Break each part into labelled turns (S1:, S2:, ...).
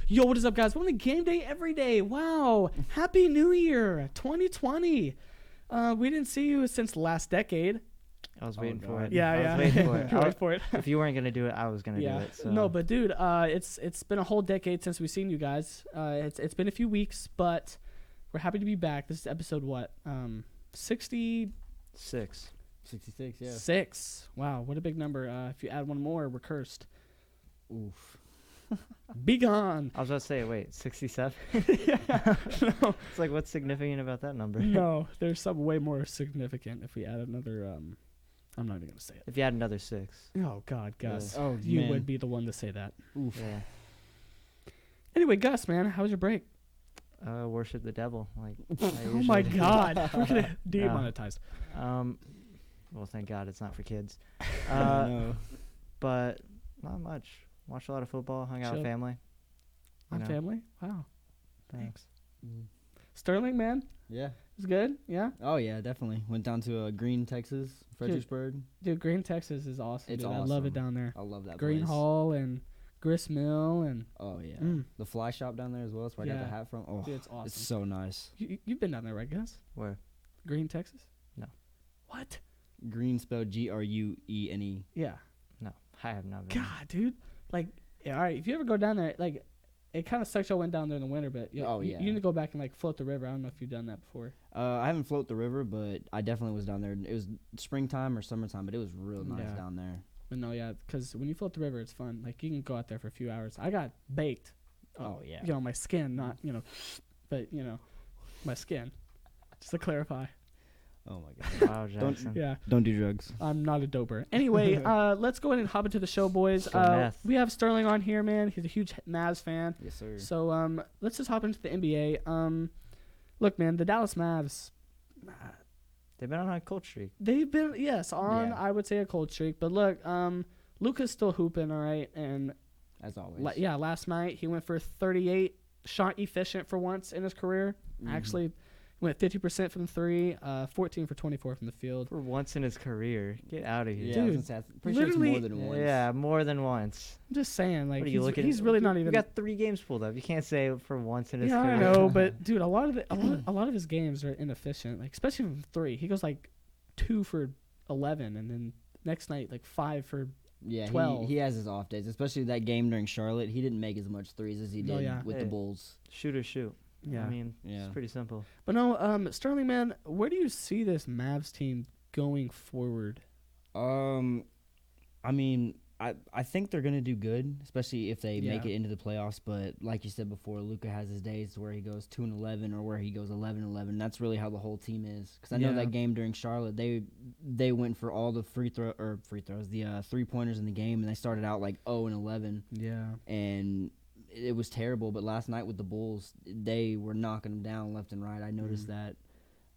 S1: Yo, what is up, guys? Welcome to Game Day Everyday. Wow. Happy New Year 2020. We didn't see you since last decade.
S2: I was waiting for it.
S1: Yeah,
S2: I was waiting for it.
S1: You're waiting for it.
S2: If you weren't gonna do it, I was gonna do it. So.
S1: No, but dude, it's been a whole decade since we've seen you guys. It's been a few weeks, but we're happy to be back. This is episode what? 66.
S3: 66, yeah.
S1: 6. Wow, what a big number. If you add one more, we're cursed.
S3: Oof.
S1: Be gone.
S2: I was about to say, wait, 67?
S1: Yeah, no.
S2: It's like, what's significant about that number?
S1: No, there's something way more significant if we add another. I'm not even gonna say it.
S2: If you add another 6.
S1: Oh God, Gus.
S3: Yeah. Oh,
S1: you
S3: man.
S1: would be the one to say that.
S3: Oof.
S2: Yeah.
S1: Anyway, Gus, man, how was your break?
S2: Worship the devil. Like.
S1: Oh my God, we're gonna demonetize.
S2: Well, thank God it's not for kids.
S3: No.
S2: But not much. Watched a lot of football. Hung out with
S1: Chill.
S2: family.
S1: On family? Wow.
S2: Thanks.
S1: Sterling, man,
S3: Yeah.
S1: it's good. Yeah,
S3: Oh, yeah, definitely. Went down to Green, Texas, Fredericksburg.
S1: dude, Green, Texas is awesome.
S3: It's
S1: dude.
S3: awesome.
S1: I love it down there.
S3: I love that
S1: Green
S3: place.
S1: Hall and Grist Mill and
S3: Oh, yeah.
S1: Mm.
S3: The fly shop down there as well. That's where I got
S1: Yeah.
S3: the hat from. Oh,
S1: dude, it's awesome.
S3: it's so nice.
S1: You've been down there, right, Gus?
S2: Where?
S1: Green, Texas?
S2: No.
S1: What?
S3: Green spelled Gruene.
S1: Yeah.
S2: No, I have not been.
S1: God, dude. Like, yeah, all right. If you ever go down there, like, it kind of sucks. I went down there in the winter, but
S3: Oh, yeah.
S1: you need to go back and like float the river. I don't know if you've done that before.
S3: I haven't floated the river, but I definitely was down there. It was springtime or summertime, but it was real nice
S1: Yeah.
S3: down there.
S1: But no, yeah, because when you float the river, it's fun. Like, you can go out there for a few hours. I got baked.
S3: Oh, yeah.
S1: You know, my skin, not, but, my skin. Just to clarify.
S3: Oh, my God.
S2: Wow, Jackson.
S1: Yeah,
S3: Don't do drugs.
S1: I'm not a doper. Anyway, let's go ahead and hop into the show, boys.
S2: Go meth.
S1: We have Sterling on here, man. He's a huge Mavs fan.
S3: Yes, sir.
S1: So let's just hop into the NBA. Look, man, the Dallas Mavs,
S2: They've been on a cold streak.
S1: they've been, yes, on,
S3: Yeah.
S1: I would say, a cold streak. But look, Luka's still hooping, all right? And,
S3: As always.
S1: last night he went for 38, shot efficient for once in his career.
S3: Mhm.
S1: Actually, went 50% from 3, 14 for 24 from the field.
S2: For once in his career. Get out of here.
S3: Yeah,
S1: Dude,
S3: I was gonna say, I'm pretty sure it's more
S1: literally-
S3: than once.
S2: Yeah, more than once.
S1: I'm just saying, like,
S2: What are you looking
S1: he's
S2: at?
S1: really not
S2: You
S1: even.
S2: got 3 games pulled up. You can't say for once in his
S1: Yeah,
S2: career.
S1: I know, but dude, a lot of his games are inefficient. Like, especially from 3, he goes like 2 for 11, and then next night like 5 for.
S3: Yeah,
S1: 12.
S3: he has his off days, especially that game during Charlotte. He didn't make as much threes as he
S1: No,
S3: did
S1: yeah.
S3: with
S2: Hey.
S3: the Bulls.
S2: Shoot or shoot.
S1: Yeah,
S2: I mean,
S3: Yeah.
S2: it's pretty simple.
S1: but no, Sterling, man, where do you see this Mavs team going forward?
S3: I mean, I think they're gonna do good, especially if they make
S1: Yeah.
S3: it into the playoffs. But like you said before, Luka has his days where he goes 2-11 or where he goes 11-11. That's really how the whole team is. Because I know
S1: Yeah.
S3: that game during Charlotte, they went for all the free throws, the 3-pointers in the game, and they started out like 0-11,
S1: Yeah,
S3: and it was terrible. But last night with the Bulls, they were knocking them down left and right. I noticed that,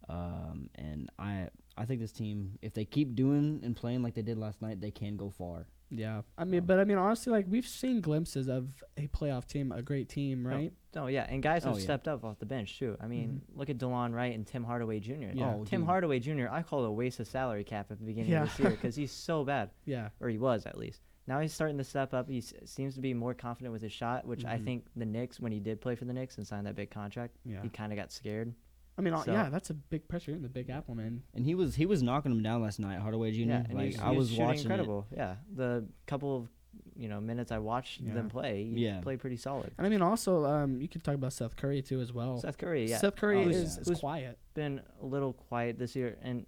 S3: and I think this team, if they keep doing and playing like they did last night, they can go far.
S1: yeah. I mean, honestly, like, we've seen glimpses of a playoff team, a great team, right?
S2: Oh, yeah, and guys have
S3: Oh, yeah.
S2: stepped up off the bench, too. I mean, look at DeLon Wright and Tim Hardaway Jr.
S1: Yeah.
S3: Oh,
S2: Tim
S3: dude.
S2: Hardaway Jr., I call it a waste of salary cap at the beginning
S1: Yeah.
S2: of this year because he's so bad,
S1: Yeah,
S2: or he was at least. Now he's starting to step up. He seems to be more confident with his shot, which I
S1: Mhm.
S2: think the Knicks, when he did play for the Knicks and signed that big contract,
S1: yeah.
S2: he kind of got scared.
S1: I mean,
S2: So-
S1: yeah, that's a big pressure in the Big Apple, man.
S3: And he was knocking him down last night, Hardaway Jr.
S2: Yeah, and
S3: like
S2: he's,
S3: I
S2: he
S3: was
S2: shooting
S3: watching
S2: incredible. Yeah, the couple of minutes I watched
S1: Yeah.
S2: them play, he
S3: Yeah.
S2: played pretty solid.
S1: And I mean, also, you could talk about Seth Curry too as well.
S2: Seth Curry, yeah,
S1: Seth Curry
S3: Oh,
S1: is
S3: yeah.
S1: is quiet.
S2: been a little quiet this year, and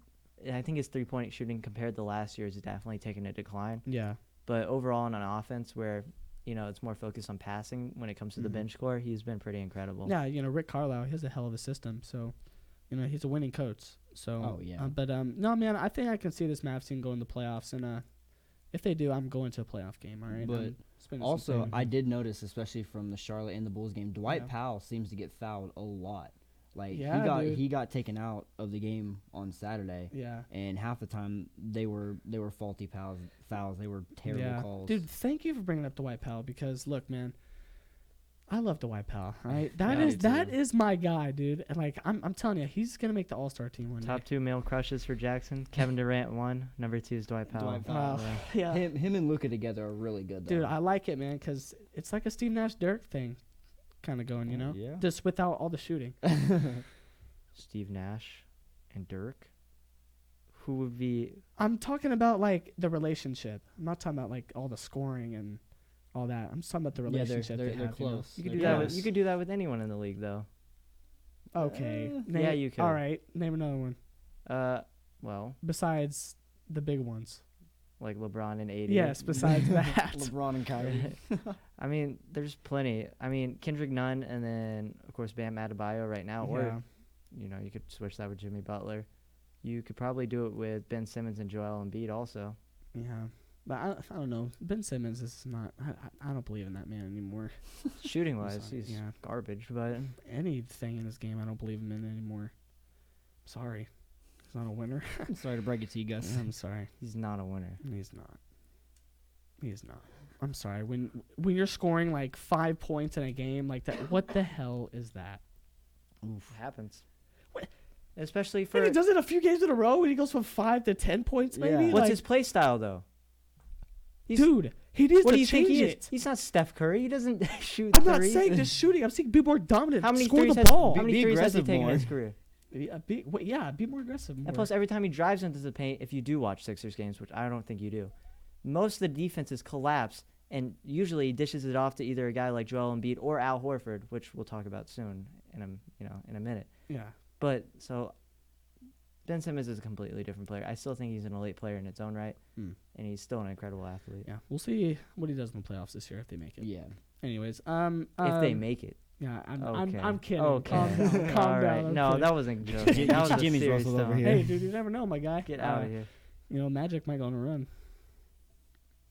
S2: I think his 3-point shooting compared to last year is definitely taking a decline.
S1: Yeah,
S2: But overall, on an offense where it's more focused on passing when it comes to the
S1: Mhm.
S2: bench score, he's been pretty incredible.
S1: yeah. Rick Carlisle, he has a hell of a system. So, he's a winning coach. So,
S3: Oh, yeah.
S1: but no, man, I think I can see this Mavs team go in the playoffs, and if they do, I'm going to a playoff game. All right.
S3: But
S1: I'm spending some
S3: Also,
S1: time.
S3: I did notice, especially from the Charlotte and the Bulls game, Dwight
S1: Yeah.
S3: Powell seems to get fouled a lot. Like
S1: Yeah, dude.
S3: he got taken out of the game on Saturday,
S1: Yeah.
S3: and half the time they were faulty fouls. They were terrible calls.
S1: Dude, thank you for bringing up Dwight Powell because look, man, I love Dwight Powell. All right,
S3: Yeah, me
S1: that
S3: too.
S1: is my guy, dude. And like I'm telling you, he's gonna make the All-Star team one
S2: Top
S1: day.
S2: 2 male crushes for Jackson. Kevin Durant 1. Number 2 is Dwight Powell.
S3: Dwight Powell.
S1: Wow.
S2: Yeah.
S1: Yeah,
S3: Him and Luka together are really good, though.
S1: dude, I like it, man, because it's like a Steve Nash Dirk thing. kind of going, you know,
S3: Yeah.
S1: just without all the shooting.
S2: Steve Nash and Dirk. Who would be?
S1: I'm talking about like the relationship. I'm not talking about like all the scoring and all that. I'm just talking about the
S3: Yeah,
S1: relationship.
S3: they're
S1: they have, you know?
S3: close.
S2: You could
S3: They're
S2: do that.
S3: close.
S2: You could do that with anyone in the league, though.
S1: Okay.
S2: Yeah, you could.
S1: All right. Name another one
S2: Well,
S1: besides the big ones.
S2: like LeBron and AD.
S1: Yes, besides that.
S3: LeBron and Kyrie.
S2: I mean, there's plenty. I mean, Kendrick Nunn, and then of course Bam Adebayo right now,
S1: Yeah.
S2: or you could switch that with Jimmy Butler. You could probably do it with Ben Simmons and Joel Embiid also.
S1: Yeah. But I don't know. Ben Simmons is not. I don't believe in that man anymore.
S2: Shooting
S1: I'm
S2: wise,
S1: sorry,
S2: he's
S1: yeah.
S2: garbage, but
S1: Anything in his game, I don't believe him in anymore. Sorry. He's not a winner.
S3: Sorry to break it to you, Gus.
S1: I'm sorry.
S2: he's not a winner.
S1: He's not. He's not. I'm sorry. When you're scoring like 5 points in a game like that, what the hell is that?
S2: It happens.
S1: What?
S2: Especially
S1: And he
S2: for
S1: does it a few games in a row, and he goes from 5 to 10 points, maybe.
S3: Yeah.
S2: what's
S1: like,
S2: his play style though?
S1: dude? He needs
S2: What
S1: to
S2: do you think
S1: change
S2: he
S1: it.
S2: is? He's not Steph Curry. He doesn't shoot
S1: I'm not
S2: threes.
S1: saying just shooting. I'm saying be more dominant.
S2: How many
S1: score
S2: threes
S1: the
S2: has,
S1: ball?
S2: How many
S3: Be
S2: threes has he
S3: aggressive
S2: taken in
S3: more.
S2: his career?
S1: Be more aggressive. More.
S2: And plus, every time he drives into the paint, if you do watch Sixers games, which I don't think you do, most of the defenses collapse, and usually he dishes it off to either a guy like Joel Embiid or Al Horford, which we'll talk about soon in a minute.
S1: Yeah.
S2: But so Ben Simmons is a completely different player. I still think he's an elite player in its own right, and he's still an incredible athlete.
S1: Yeah. We'll see what he does in the playoffs this year if they make it.
S3: Yeah.
S1: Anyways,
S2: If they make it.
S1: Yeah,
S2: Okay.
S1: I'm kidding.
S2: Okay.
S1: Calm down. Calm
S2: All
S1: down.
S2: right.
S1: I'm
S2: No,
S1: kidding.
S2: that wasn't joking. That was a
S3: Jimmy's
S2: serious
S3: Russell over
S2: tone.
S3: here.
S1: Hey, dude, you never know, my guy.
S2: Get out of here.
S1: You know, Magic might go on a run.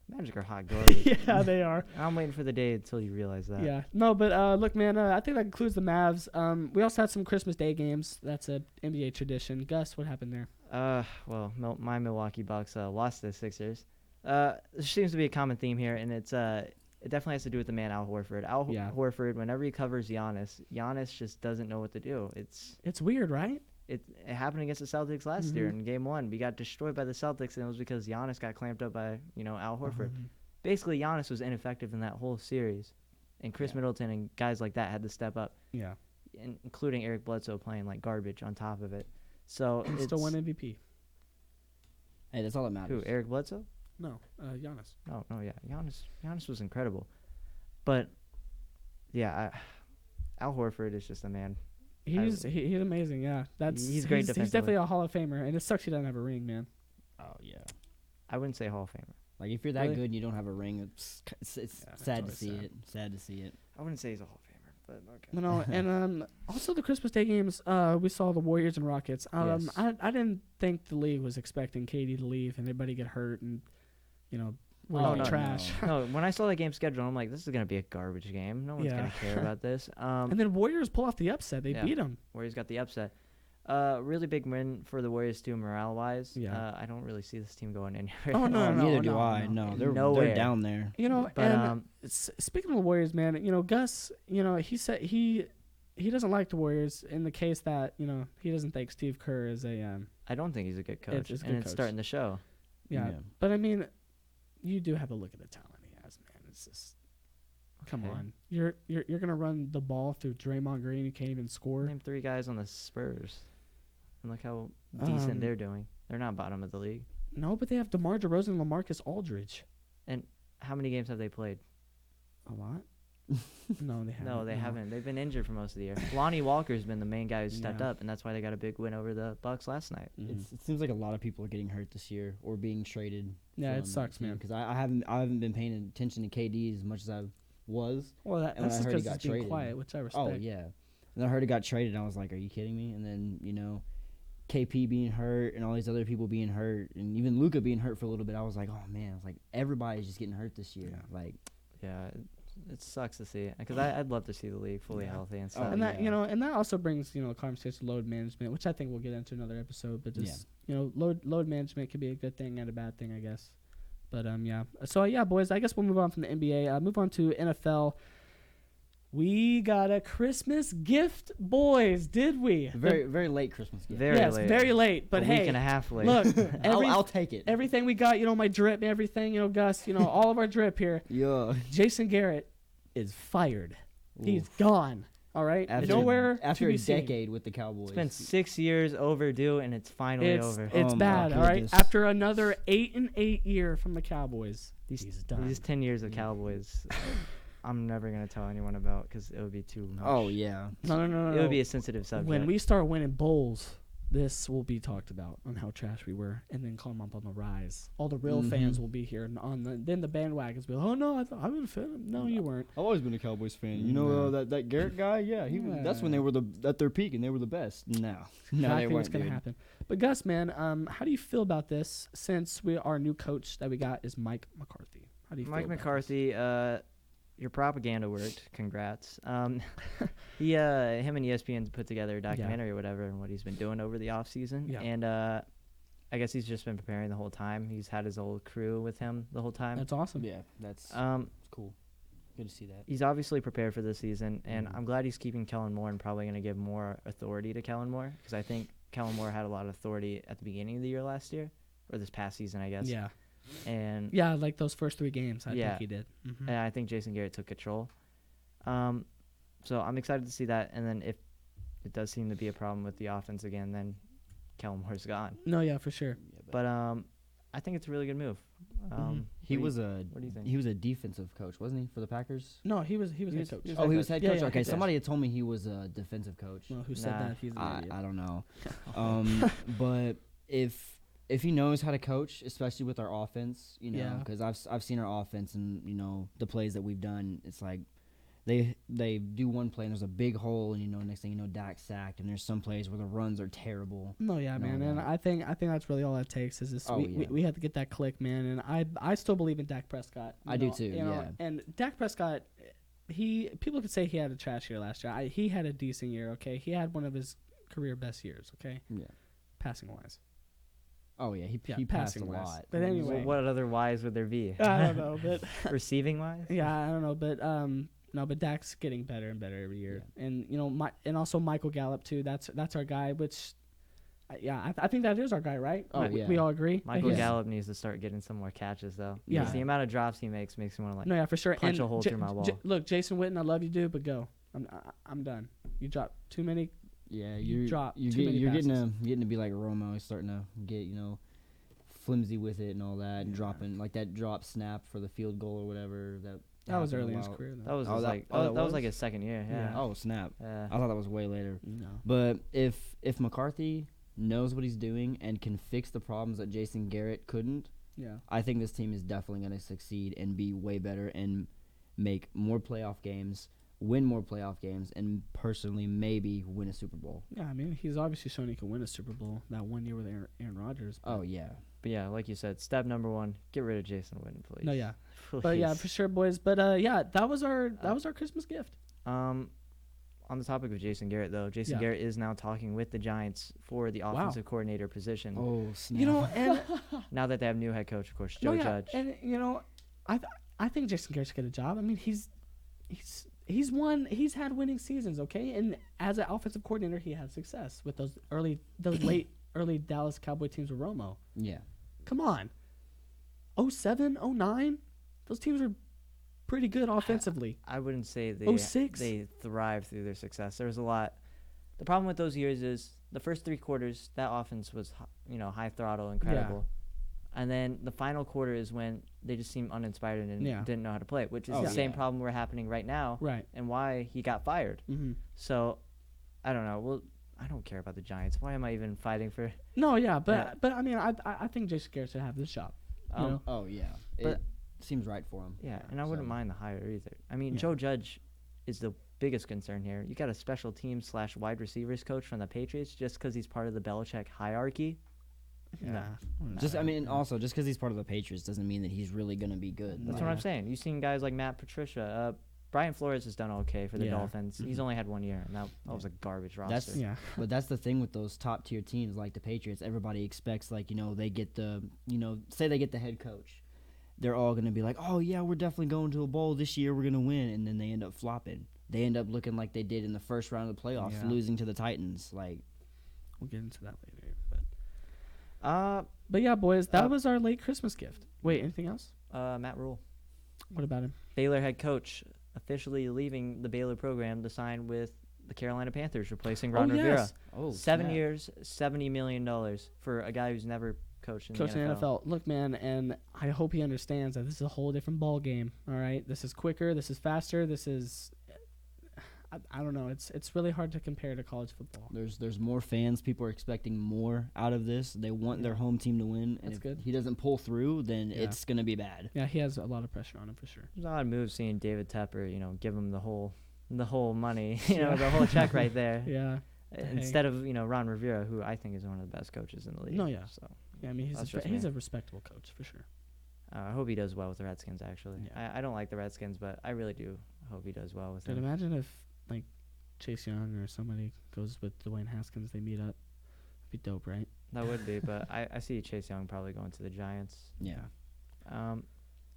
S2: Magic are hot garbage.
S1: Yeah, they are.
S2: I'm waiting for the day until you realize that.
S1: Yeah. No, but look, man, I think that concludes the Mavs. We also had some Christmas Day games. That's a NBA tradition. Gus, what happened there?
S2: Well, my Milwaukee Bucks lost to the Sixers. There seems to be a common theme here, and it definitely has to do with the man Al Horford.
S1: Yeah.
S2: Horford, whenever he covers Giannis just doesn't know what to do.
S1: It's weird, right?
S2: It happened against the Celtics last year in Game 1. We got destroyed by the Celtics, and it was because Giannis got clamped up by Al Horford. Basically, Giannis was ineffective in that whole series, and Chris Middleton and guys like that had to step up,
S1: Yeah.
S2: including Eric Bledsoe playing like garbage on top of it. So
S1: And still won MVP.
S3: Hey, that's all that matters.
S2: Who, Eric Bledsoe?
S1: No, Giannis.
S2: Oh, yeah. Giannis was incredible. But, yeah, Al Horford is just a man.
S1: He's amazing. Yeah,
S2: He's great
S1: He's
S2: defensively.
S1: definitely a Hall of Famer, and it sucks he doesn't have a ring, man.
S3: Oh yeah.
S2: I wouldn't say Hall of Famer.
S3: Like if you're that
S2: Really?
S3: good and you don't have a ring, it's
S1: Yeah, that's
S3: sad to
S1: always
S3: see
S1: sad.
S3: it. Sad to see it.
S2: I wouldn't say he's a Hall of Famer, but okay.
S1: You know, and also the Christmas Day games. We saw the Warriors and Rockets.
S3: Yes.
S1: I didn't think the league was expecting KD to leave and everybody get hurt and we're
S3: Oh,
S1: gonna be
S3: no,
S1: trash.
S2: No, when I saw the game schedule, I'm like, this is going to be a garbage game. No one's
S1: Yeah.
S2: going to care about this.
S1: And then Warriors pull off the upset. They
S2: Yeah.
S1: beat them.
S2: Warriors got the upset. Really big win for the Warriors, too, morale-wise.
S1: Yeah.
S2: I don't really see this team going anywhere.
S1: Oh, no,
S3: Neither do
S1: no,
S3: I.
S1: no.
S3: No, they're
S2: Nowhere.
S3: down there.
S1: But
S2: But,
S1: speaking of the Warriors, man, Gus, he said he doesn't like the Warriors in the case that he doesn't think Steve Kerr is a
S2: I don't think he's a good coach,
S1: It's a
S2: and
S1: good
S2: it's
S1: coach.
S2: starting to show.
S1: yeah. But I mean, you do have a look at the talent he has, man. It's just come
S2: Okay.
S1: on. You're gonna run the ball through Draymond Green. You can't even score.
S2: Name 3 guys on the Spurs, and look how decent they're doing. They're not bottom of the league.
S1: No, but they have DeMar DeRozan and LaMarcus Aldridge.
S2: How many games have they played?
S1: A lot. No, they haven't.
S2: No, they haven't. They've been injured for most of the year. Lonnie Walker's been the main guy who stepped
S1: Yeah.
S2: up, and that's why they got a big win over the Bucks last night.
S3: It seems like a lot of people are getting hurt this year or being traded.
S1: Yeah, it sucks, man.
S3: Because I haven't been paying attention to KD as much as I was.
S1: Well,
S3: And
S1: that's
S3: I
S1: just
S3: heard he
S1: because
S3: got
S1: he's being
S3: traded.
S1: quiet, which I respect.
S3: Oh yeah, and I heard he got traded. And I was like, are you kidding me? And then KP being hurt and all these other people being hurt, and even Luka being hurt for a little bit. I was like, oh man, it's like everybody's just getting hurt this year.
S1: Yeah.
S3: Like
S2: Yeah, it sucks to see it because I'd love to see the league fully healthy and stuff.
S1: And that
S3: yeah.
S1: and that also brings a conversation load management, which I think we'll get into another episode. But just load management can be a good thing and a bad thing, I guess. But yeah. So yeah, boys, I guess we'll move on from the NBA. Move on to NFL. We got a Christmas gift, boys. Did we?
S3: very very late Christmas gift.
S2: Very
S1: yes,
S2: late.
S1: very late. But
S2: a
S1: hey,
S2: week and a half late.
S1: look,
S3: I'll take it.
S1: everything we got. My drip, everything. Gus. All of our drip here.
S3: Yeah.
S1: Jason Garrett is fired. He's gone. All right, nowhere
S3: after
S1: to be
S3: a
S1: seen.
S3: decade with the Cowboys.
S2: It's been 6 years overdue, and it's finally over.
S1: It's
S3: Oh,
S1: bad.
S3: my
S1: All right,
S3: goodness.
S1: after another 8-8 year from the Cowboys, he's done.
S2: These 10 years of Cowboys, I'm never gonna tell anyone about because it would be too much.
S3: Oh yeah.
S1: No.
S2: It would be a sensitive subject.
S1: When we start winning bowls, this will be talked about on how trash we were, and then come up on the rise. All the real fans will be here, and then the bandwagons will be like, oh no, I was a fan. No, you weren't.
S3: I've always been a Cowboys fan. You know that Garrett guy? Yeah, that's when they were at their peak and they were the best. No, they
S1: Exactly what's
S3: weren't.
S1: gonna happen. But Gus, man, how do you feel about this? Since our new coach that we got is Mike McCarthy. How do you feel
S2: Mike
S1: about
S2: McCarthy, your propaganda worked. Congrats. Him and ESPN put together a documentary or whatever and what he's been doing over the off season.
S1: Yeah.
S2: And I guess he's just been preparing the whole time. He's had his old crew with him the whole time.
S1: That's awesome.
S3: Yeah, that's cool. Good to see that.
S2: He's obviously prepared for this season, and I'm glad he's keeping Kellen Moore and probably going to give more authority to Kellen Moore because I think Kellen Moore had a lot of authority at the beginning of the year last year, or this past season, I guess.
S1: Yeah.
S2: And
S1: Yeah, like those first 3 games, I think he did. Mm-hmm.
S2: and I think Jason Garrett took control. So I'm excited to see that. And then if it does seem to be a problem with the offense again, then Kellen Moore's gone.
S1: No, yeah, for sure.
S2: But I think it's a really good move.
S3: He
S2: what
S3: was
S2: do you think?
S3: he was a defensive coach, wasn't he, for the Packers?
S1: No, he was head coach.
S3: Oh, he was head
S1: Yeah,
S3: coach.
S1: yeah,
S3: Okay,
S1: head coach.
S3: somebody had told me he was a defensive coach.
S1: Well, who said
S2: Nah.
S1: that? He's an
S3: I
S1: idiot.
S3: don't know. But if he knows how to coach, especially with our offense, you know,
S1: Yeah.
S3: because I've seen our offense and you know the plays that we've done. It's like they do one play and there's a big hole, and you know next thing you know Dak's sacked, and there's some plays where the runs are terrible.
S1: No, yeah,
S3: No,
S1: man,
S3: no.
S1: and I think that's really all it takes is this.
S3: Oh,
S1: we,
S3: yeah.
S1: we have to get that click, man, and I still believe in Dak Prescott.
S3: I do too,
S1: You know,
S3: yeah.
S1: And Dak Prescott, people could say he had a trash year last year. He had a decent year. Okay, he had one of his career best years. Okay,
S3: Yeah.
S1: passing wise.
S3: Oh yeah, he passed a
S1: passing-wise.
S3: lot.
S1: But anyway,
S2: What other whys would there be?
S1: I don't know, but
S2: Receiving wise?
S1: yeah, I don't know, but no, but Dak's getting better and better every year, and you know, and also Michael Gallup too. That's our guy. Which, I think that is our guy, right?
S3: Oh,
S1: We all agree.
S2: Michael
S1: Yes.
S2: Gallup needs to start getting some more catches, though.
S1: Yeah.
S2: Because the amount of drops he makes me want to, like,
S1: No, yeah, for sure.
S2: punch
S1: And
S2: a hole through my wall.
S1: Look, Jason Witten, I love you, dude, but go. I'm done. You dropped too many.
S3: Yeah,
S1: You dropped
S3: you're
S1: too many
S3: getting to be like Romo. He's starting to get flimsy with it and all that, and dropping like that drop snap for the field goal or whatever.
S1: That was
S3: happened
S1: early
S3: a
S1: in his
S3: while-
S1: career, though.
S2: that was
S3: Oh,
S2: his,
S3: that-
S2: like,
S3: oh, that
S2: that was like
S3: was?
S2: his second year. Yeah.
S1: Yeah.
S3: Oh snap!
S2: Yeah.
S3: I thought that was way later.
S1: No.
S3: But if McCarthy knows what he's doing and can fix the problems that Jason Garrett couldn't,
S1: Yeah.
S3: I think this team is definitely going to succeed and be way better and make more playoff games, win more playoff games, and personally maybe win a Super Bowl.
S1: Yeah, I mean, he's obviously shown he can win a Super Bowl that one year with Aaron Rodgers.
S3: Oh yeah.
S2: But yeah, like you said, step number 1, get rid of Jason Witten, please.
S1: No, yeah.
S2: Please.
S1: But yeah, for sure, boys. But yeah, that was our Christmas gift.
S2: On the topic of Jason Garrett, though, Jason
S1: Yeah.
S2: Garrett is now talking with the Giants for the offensive coordinator position.
S3: Oh snap!
S1: You know, and
S2: Now that they have new head coach, of course, Joe Judge.
S1: and you know, I think Jason Garrett should get a job. I mean, he's had winning seasons, okay, and as an offensive coordinator, he had success with those late early Dallas Cowboy teams with Romo.
S3: Yeah.
S1: Come on, 07, 09, those teams were pretty good offensively.
S2: I wouldn't say they
S1: 06?
S2: they thrived through their success. There was a lot. The problem with those years is the first 3 quarters, that offense was high throttle, incredible. And then the final quarter is when they just seemed uninspired and didn't know how to play, which is
S3: Oh,
S2: the same
S3: yeah.
S2: problem we're happening right now,
S1: Right.
S2: and why he got fired.
S1: Mm-hmm.
S2: So, I don't know. Well, I don't care about the Giants. Why am I even fighting for?
S1: No, yeah, but I mean, I think Jason Garrett should have this job. You know?
S3: Oh yeah.
S2: But-
S3: It seems right for him.
S2: Yeah, and I wouldn't mind the hire either. I mean,
S1: Yeah.
S2: Joe Judge is the biggest concern here. You got a special teams / wide receivers coach from the Patriots just because he's part of the Belichick hierarchy.
S1: Yeah.
S3: Just also just because he's part of the Patriots doesn't mean that he's really gonna be good.
S2: That's
S1: Yeah.
S2: what I'm saying. You've seen guys like Matt Patricia. Brian Flores has done okay for the
S1: Yeah.
S2: Dolphins. He's only had 1 year, and that was a garbage roster.
S3: That's-
S1: Yeah.
S3: But that's the thing with those top tier teams like the Patriots. Everybody expects they get say they get the head coach. They're all gonna be like, oh yeah, we're definitely going to a bowl this year. We're gonna win, and then they end up flopping. They end up looking like they did in the first round of the playoffs,
S1: Yeah.
S3: losing to the Titans. Like,
S1: We'll get into that later.
S2: Uh,
S1: But yeah, boys, that was our late Christmas gift. Wait, anything else?
S2: Matt Rule,
S1: What about him?
S2: Baylor head coach. officially leaving the Baylor program to sign with the Carolina Panthers, replacing Ron
S1: Oh,
S2: Rivera.
S1: yes.
S3: Oh,
S2: 7
S3: snap.
S2: years, $70 million for a guy who's never coached in
S1: Coach
S2: the
S1: in
S2: NFL.
S1: the NFL. Look, man, and I hope he understands that this is a whole different ball game. All right, this is quicker. This is faster. This is, I don't know. It's really hard to compare to college football.
S3: There's more fans. People are expecting more out of this. They want their
S1: Yeah.
S3: home team to win. And
S1: That's
S3: if
S1: good.
S3: he doesn't pull through, then
S1: Yeah.
S3: it's gonna be bad.
S1: Yeah, he has a lot of pressure on him for sure.
S2: There's an odd move seeing David Tepper, give him the whole money,
S1: Yeah.
S2: the whole check right there.
S1: Yeah.
S2: Instead of, Ron Rivera, who I think is one of the best coaches in the league.
S1: No, yeah.
S2: So
S1: Yeah, I mean,
S2: That's just
S1: he's
S2: me.
S1: a respectable coach for sure.
S2: I hope he does well with the Redskins, actually.
S1: Yeah.
S2: I don't like the Redskins, but I really do hope he does well with
S1: Dude,
S2: them.
S1: imagine if like Chase Young or somebody goes with Dwayne Haskins, they meet up. It'd be dope, right?
S2: That would be, but I see Chase Young probably going to the Giants.
S3: Yeah.
S2: But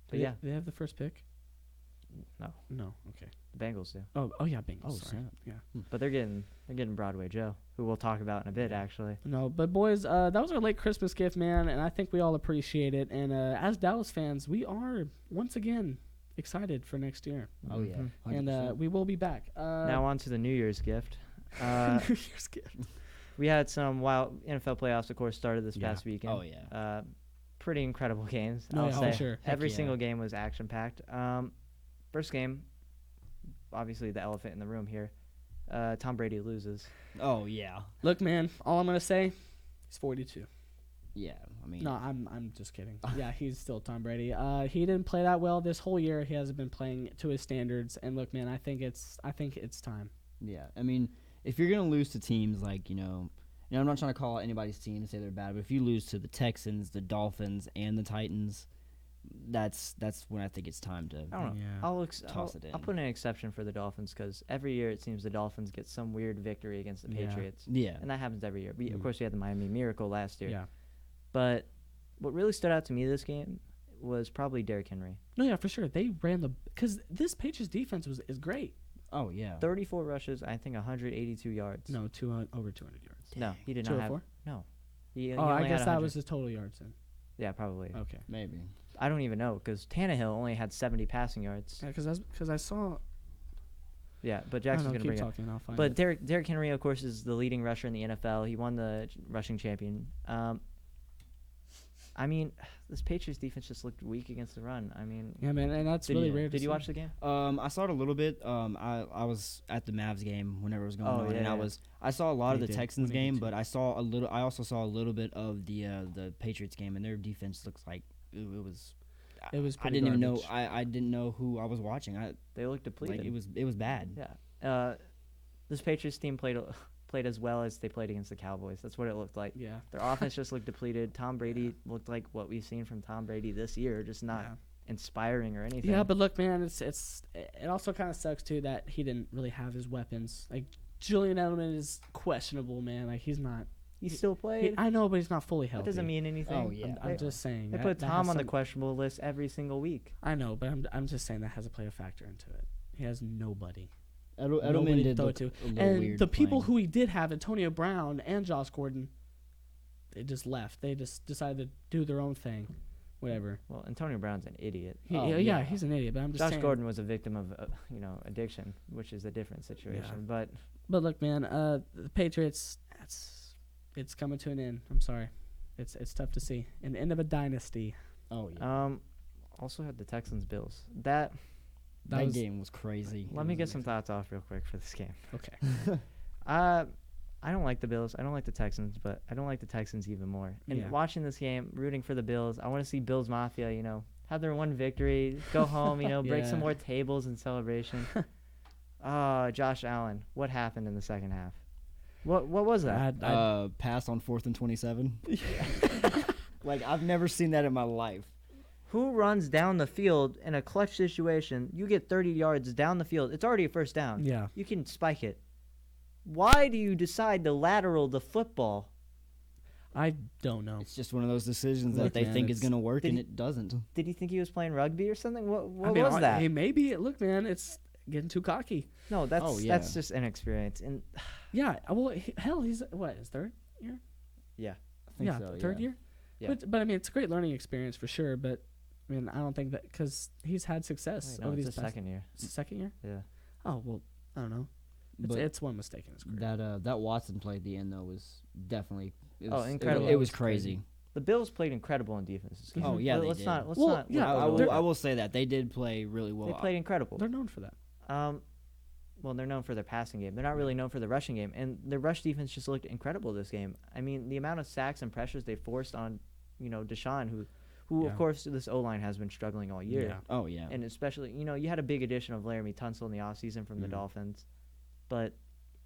S1: Do
S2: yeah,
S1: they have the first pick?
S2: no,
S1: No. Okay.
S2: the Bengals do.
S1: Oh yeah, Bengals.
S3: Oh,
S1: sorry.
S3: snap.
S1: Yeah.
S2: But they're getting Broadway Joe, who we'll talk about in a bit, actually.
S1: No, but boys, that was our late Christmas gift, man, and I think we all appreciate it. And as Dallas fans, we are once again excited for next year,
S3: Oh yeah.
S2: Mhm.
S3: 100%.
S1: and we will be back.
S2: Now on to the New Year's gift.
S1: New Year's gift.
S2: We had some wild NFL playoffs, of course, started this
S1: Yeah.
S2: past weekend.
S3: Oh yeah.
S2: Pretty incredible games.
S1: No,
S2: I'll
S1: yeah,
S2: say
S1: for sure.
S2: every
S3: Heck yeah.
S2: single game was action packed. First game, obviously the elephant in the room here. Tom Brady loses.
S3: Oh yeah.
S1: Look, man, all I'm gonna say, he's 42.
S3: Yeah. I mean.
S1: No, I'm just kidding. Yeah, he's still Tom Brady. He didn't play that well this whole year. He hasn't been playing to his standards. And look, man, I think it's time.
S3: Yeah. I mean, if you're gonna lose to teams like I'm not trying to call out anybody's team and say they're bad, but if you lose to the Texans, the Dolphins, and the Titans, that's when I think it's time to.
S2: I don't know.
S1: Yeah.
S3: Toss it in.
S2: I'll put an exception for the Dolphins because every year it seems the Dolphins get some weird victory against the
S1: Yeah.
S2: Patriots.
S3: Yeah.
S2: And that happens every year. Of
S1: Mm.
S2: course, we had the Miami Miracle last year.
S1: Yeah.
S2: But what really stood out to me this game was probably Derrick Henry.
S1: No, yeah, for sure. They ran because this Patriots defense is great.
S3: Oh yeah.
S2: 34 rushes, I think 182 yards.
S1: No, over 200 yards.
S2: No, he did not have.
S1: 204?
S2: No. He
S1: Oh,
S2: only
S1: I
S2: had
S1: guess that
S2: 100.
S1: was his total yards then.
S2: Yeah, probably.
S1: Okay.
S3: Maybe.
S2: I don't even know because Tannehill only had 70 passing yards.
S1: Yeah, because I saw.
S2: Yeah, but
S1: I don't
S2: Jackson's
S1: know,
S2: going to
S1: keep
S2: bring it.
S1: talking. I'll find
S2: But
S1: it.
S2: Derrick Henry, of course, is the leading rusher in the NFL. He won the rushing champion. I mean, this Patriots defense just looked weak against the run. I mean,
S1: Yeah, man, and that's really rare.
S2: did you watch the game?
S3: I saw it a little bit. I was at the Mavs game whenever it was going on,
S2: yeah,
S3: and
S2: yeah.
S3: I saw a lot of
S1: They
S3: the
S1: did.
S3: Texans
S1: When they did
S3: game,
S1: too.
S3: but I also saw a little bit of the Patriots game, and their defense looks like it was.
S1: It was
S3: I
S1: pretty
S3: didn't even know.
S1: garbage.
S3: I didn't know who I was watching.
S2: They looked depleted.
S3: Like it was bad.
S2: Yeah. This Patriots team played as well as they played against the Cowboys. That's what it looked like.
S1: Yeah.
S2: Their offense just looked depleted. Tom Brady looked like what we've seen from Tom Brady this year, just not
S1: Yeah.
S2: inspiring or anything.
S1: Yeah, but look, man, it also kind of sucks too that he didn't really have his weapons. Like Julian Edelman is questionable, man. Like he's not.
S2: he still
S1: He,
S2: played.
S1: I know, but he's not fully
S2: That
S1: healthy.
S2: doesn't mean anything.
S3: Oh, yeah.
S1: I'm just saying.
S2: They
S1: that-
S2: put
S1: that
S2: Tom
S1: has
S2: on the
S1: some-
S2: questionable list every single week.
S1: I know, but I'm just saying that has to play a factor into it. He has nobody.
S3: Edelman
S1: Nobody to
S3: did
S1: throw
S3: look
S1: it to.
S3: a little
S1: And
S3: weird
S1: the people
S3: playing.
S1: who he did have, Antonio Brown and Josh Gordon, they just left. They just decided to do their own thing. Whatever.
S2: Well, Antonio Brown's an idiot.
S1: Yeah, he's an idiot, but I'm just
S2: Josh
S1: saying.
S2: Gordon was a victim of addiction, which is a different situation. But
S1: But look, man, the Patriots, it's coming to an end. I'm sorry. It's tough to see. An end of a dynasty.
S3: Oh yeah.
S2: also had the Texans Bills. That
S3: That game was crazy.
S2: let me get some thoughts off real quick for this game.
S1: Okay.
S2: I don't like the Bills. I don't like the Texans, but I don't like the Texans even more. And
S1: Yeah.
S2: watching this game, rooting for the Bills, I want to see Bills Mafia, have their one victory, go home, break some
S1: Yeah.
S2: more tables in celebration. Josh Allen, what happened in the second half? What was that?
S3: Pass on 4th and 27. Like I've never seen that in my life.
S2: Who runs down the field in a clutch situation? You get 30 yards down the field. It's already a first down.
S1: Yeah.
S2: You can spike it. Why do you decide to lateral the football?
S1: I don't know.
S3: It's just one of those decisions
S1: Look,
S3: that they
S1: man,
S3: think is going to work,
S2: Did
S3: and
S2: he-
S3: it doesn't.
S2: Did he think he was playing rugby or something? What
S1: I mean,
S2: was that?
S1: Hey, maybe. Look, man, it's getting too cocky.
S2: No, that's
S3: Oh, yeah.
S2: that's just inexperience. And
S1: Yeah. Well, hell, he's his third year?
S2: yeah,
S3: I think
S1: Yeah,
S3: so,
S1: third
S3: yeah.
S1: year.
S2: Yeah.
S1: But I mean, it's a great learning experience for sure. But I mean, I don't think that because he's had success
S2: Wait, no,
S1: over
S2: it's
S1: these
S2: his
S1: past.
S2: second year.
S1: It's the second year.
S2: Yeah.
S1: Oh well, I don't know.
S3: But
S1: It's one mistake in his career.
S3: that Watson play at the end though was definitely
S2: incredible.
S3: It was crazy.
S2: The Bills played incredible in defense this game.
S3: Oh yeah, they
S2: let's
S3: did.
S2: not. Let's
S1: Well,
S2: not.
S1: yeah,
S3: I will say that they did play really well.
S2: They played incredible.
S1: They're known for that.
S2: Well, they're known for their passing game. They're not really known for the rushing game, and their rush defense just looked incredible this game. I mean, the amount of sacks and pressures they forced on, Deshaun, who
S1: Yeah.
S2: of course this O-line has been struggling all year.
S1: Yeah.
S3: Oh yeah.
S2: And especially, you had a big addition of Laramie Tunsil in the offseason from the Dolphins, but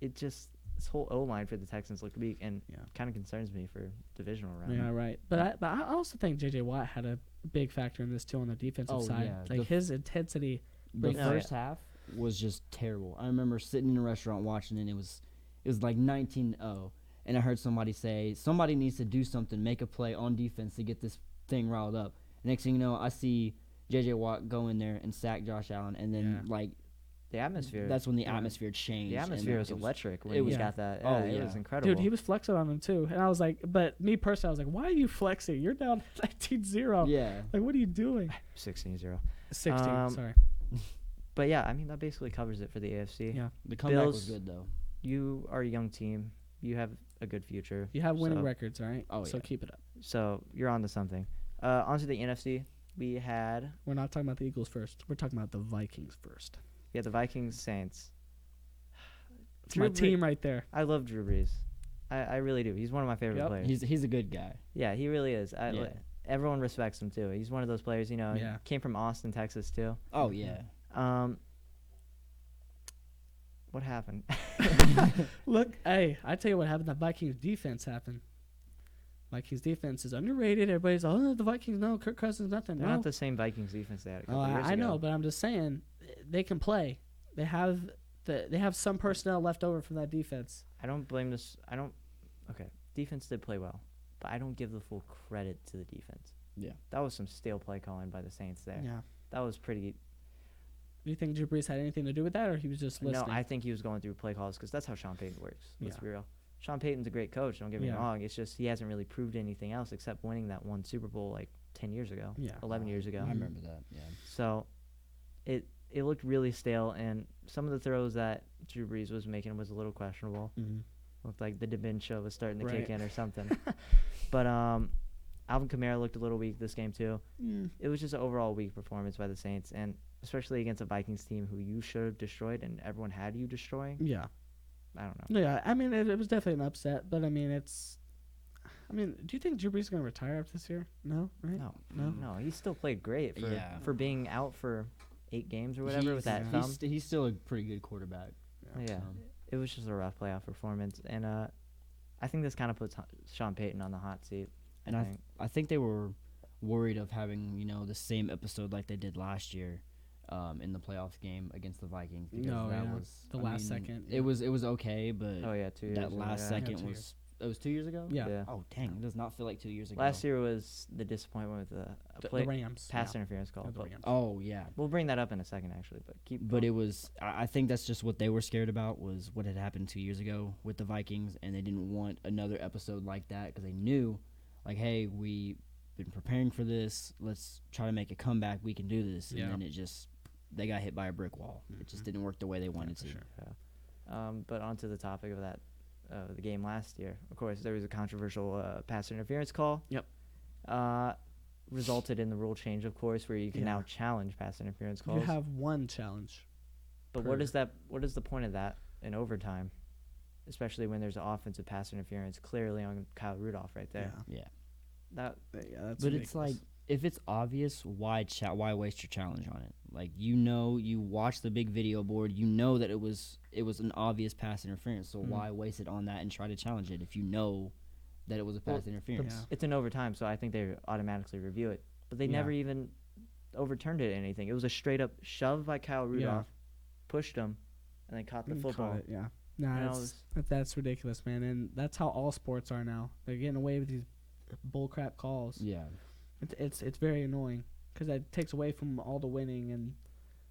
S2: this whole O-line for the Texans looked weak, and kind of concerns me for divisional round.
S1: Yeah, right. But I also think J.J. Watt had a big factor in this too on the defensive side.
S3: Yeah.
S1: Like his intensity.
S3: The
S2: No,
S3: first half was just terrible. I remember sitting in a restaurant watching it. It was like 19-0, and I heard somebody say somebody needs to do something, make a play on defense to get this thing riled up. Next thing you know, I see J.J. Watt go in there and sack Josh Allen, and then
S2: The atmosphere.
S3: that's when the atmosphere changed.
S2: The atmosphere was electric when
S3: it
S2: he
S3: was-
S2: got that.
S3: oh,
S2: It
S3: yeah.
S2: was incredible.
S1: Dude, he was flexing on him too. And I was like, but me personally, I was like, why are you flexing? You're down 19-0.
S3: Yeah.
S1: Like, what are you doing?
S2: 16-0.
S1: 16, sorry.
S2: But yeah, I mean, that basically covers it for the AFC.
S1: Yeah.
S3: The comeback
S2: Bills-
S3: was good though.
S2: You are a young team. You have a good future.
S1: You have winning
S2: So-
S1: records, all right?
S3: Oh,
S1: So
S3: yeah.
S1: keep it up.
S2: So you're on to something. Onto the NFC. We had
S1: We're not talking about the Eagles first. We're talking about the Vikings first.
S2: the Vikings Saints.
S1: It's my team right there.
S2: I love Drew Brees. I really do. He's one of my favorite
S1: Yep.
S2: players.
S3: He's a good guy.
S2: Yeah, he really is.
S3: Yeah.
S2: Everyone respects him too. He's one of those players,
S1: Yeah.
S2: came from Austin, Texas too.
S3: Oh yeah.
S2: What happened?
S1: Look, hey, I tell you what happened. The Vikings defense happened. Vikings defense is underrated. Everybody's the Vikings. No, Kirk Cousins, nothing.
S2: They're
S1: No.
S2: not the same Vikings defense they had a couple
S1: Oh,
S2: years
S1: I
S2: ago.
S1: know, but I'm just saying they can play. They have some personnel left over from that defense.
S2: I don't blame this. Okay, defense did play well, but I don't give the full credit to the defense.
S3: Yeah.
S2: That was some stale play calling by the Saints there.
S1: Yeah.
S2: That was pretty.
S1: Do you think Drew Brees had anything to do with that, or he was just listening?
S2: No, I think he was going through play calls because that's how Sean Payton works. Let's
S1: Yeah.
S2: be real. Sean Payton's a great coach. Don't get me
S1: Yeah.
S2: wrong. It's just he hasn't really proved anything else except winning that one Super Bowl like 10 years ago,
S1: Yeah.
S2: 11 years ago.
S3: I remember that. Yeah.
S2: So it looked really stale, and some of the throws that Drew Brees was making was a little questionable.
S1: Mhm.
S2: Looked like the dementia was starting to
S1: Right.
S2: kick in or something. But Alvin Kamara looked a little weak this game too. It was just an overall weak performance by the Saints, and especially against a Vikings team who you should have destroyed and everyone had you destroying.
S1: Yeah.
S2: I don't know.
S1: Yeah, I mean, it was definitely an upset, but I mean, do you think Drew Brees is going to retire after this year? No, right?
S2: No, he still played great for being out for 8 games or whatever with that thumb.
S3: He's still a pretty good quarterback.
S2: Yeah, it was just a rough playoff performance, and I think this kind of puts Sean Payton on the hot seat.
S3: And I think they were worried of having the same episode like they did last year, in the playoff game against the Vikings because that was
S1: the last second.
S3: It was okay, but
S2: 2 years
S3: that
S2: ago,
S3: last
S2: yeah.
S3: second
S1: 2
S3: was
S1: years.
S3: it was 2 years ago.
S1: Yeah.
S3: Oh dang, it does not feel like 2 years ago.
S2: Last year was the disappointment with
S1: The Rams.
S2: pass
S1: Yeah.
S2: interference call.
S1: The
S2: But
S1: Rams.
S3: Oh yeah,
S2: we'll bring that up in a second, actually. But
S3: but it was. I think that's just what they were scared about was what had happened 2 years ago with the Vikings, and they didn't want another episode like that because they knew, like, hey, we've been preparing for this. Let's try to make a comeback. We can do this, and then they got hit by a brick wall. It just didn't work the way they wanted to.
S1: Sure.
S2: But onto the topic of that, the game last year. Of course, there was a controversial pass interference call.
S1: Yep.
S2: Resulted in the rule change, of course, where you can now challenge pass interference calls.
S1: You have one challenge.
S2: But what is the point of that in overtime? Especially when there's an offensive pass interference clearly on Kyle Rudolph right there.
S3: Yeah.
S2: That
S1: That's
S3: But it's like, if it's obvious, why waste your challenge on it? Like, you watch the big video board, you know that it was an obvious pass interference. So why waste it on that and try to challenge it if you know that it was a pass interference?
S2: it's in overtime, so I think they automatically review it. But they never even overturned it or anything. It was a straight up shove by Kyle Rudolph, pushed him, and then caught the football.
S1: Caught it, yeah. Nah, that's ridiculous, man. And that's how all sports are now. They're getting away with these bullcrap calls.
S3: Yeah.
S1: It's very annoying because that takes away from all the winning and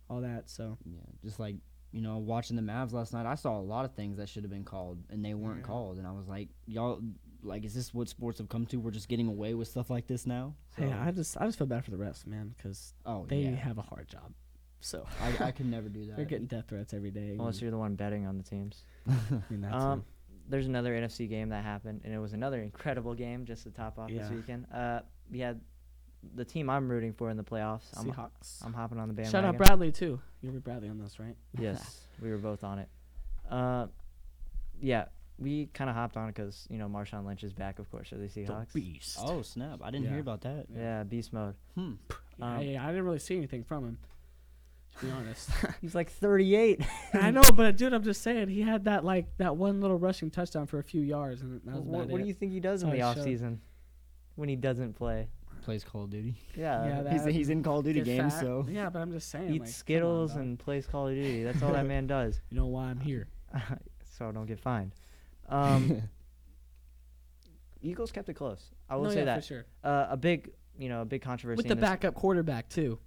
S1: all that. So
S3: Yeah, just like watching the Mavs last night, I saw a lot of things that should have been called and they weren't called, and I was like, y'all, like, is this what sports have come to? We're just getting away with stuff like this now. So,
S1: Hey, I just feel bad for the refs, man, because they have a hard job. So
S3: I could never do that.
S1: they're getting death threats every day.
S2: Unless you're the one betting on the teams.
S1: I mean, that's
S2: There's another NFC game that happened, and it was another incredible game just to top off this weekend. We had the team I'm rooting for in the playoffs.
S1: Seahawks.
S2: I'm hopping on the bandwagon.
S1: Shout out Bradley, too. You'll be Bradley on this, right?
S2: Yes, we were both on it. Yeah, we kind of hopped on it because, Marshawn Lynch is back, of course, for the Seahawks.
S1: The beast.
S3: Oh, snap. I didn't hear about that.
S2: Yeah, beast mode.
S1: I didn't really see anything from him, to be honest.
S2: He's like 38.
S1: I know, but dude, I'm just saying, he had that one little rushing touchdown for a few yards, and that was about
S2: What do you think he does in the offseason when he doesn't play?
S3: Plays Call of Duty.
S2: Yeah,
S3: he's in Call of Duty games,
S1: fat.
S3: so.
S1: Yeah, but I'm just saying.
S2: Eats Skittles and plays Call of Duty. That's all that man does.
S1: You know why I'm here.
S2: So I don't get fined. Eagles kept it close. I will say
S1: yeah,
S2: that.
S1: for sure.
S2: A big controversy.
S1: With the backup quarterback, too.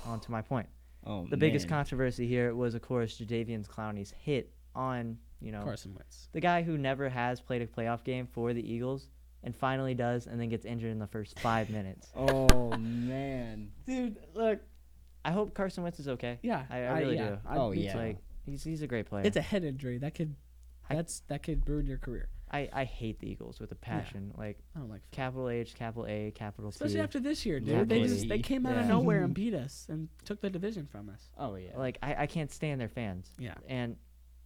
S2: On to my point.
S3: Oh,
S2: the biggest controversy here was, of course, Jadeveon Clowney's hit on,
S1: Carson Wentz.
S2: The guy who never has played a playoff game for the Eagles and finally does and then gets injured in the first 5 minutes.
S3: Oh, man.
S1: Dude, look.
S2: I hope Carson Wentz is okay.
S1: Yeah.
S2: I really do.
S3: Yeah.
S2: He's a great player.
S1: It's a head injury. That could ruin your career.
S2: I hate the Eagles with a passion.
S1: I don't like
S2: capital H, capital A, capital T.
S1: Especially after this year, dude. They came out of nowhere and beat us and took the division from us.
S3: Oh, yeah.
S2: I can't stand their fans.
S1: Yeah.
S2: And